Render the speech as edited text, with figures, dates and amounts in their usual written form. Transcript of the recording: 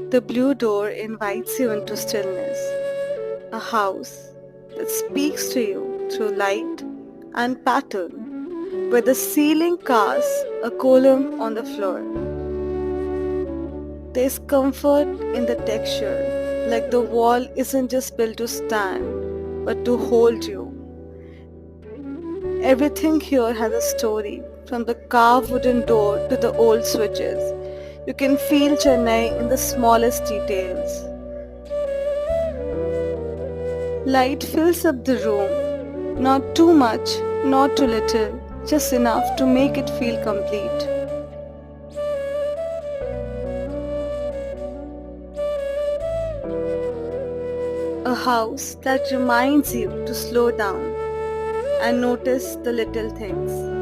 The blue door invites you into stillness, a house that speaks to you through light and pattern, where the ceiling casts a column on the floor. There's comfort in the texture, like the wall isn't just built to stand, but to hold you. Everything here has a story, from the carved wooden door to the old switches. You can feel Chennai in the smallest details. Light fills up the room, not too much, not too little, just enough to make it feel complete. A house that reminds you to slow down and notice the little things.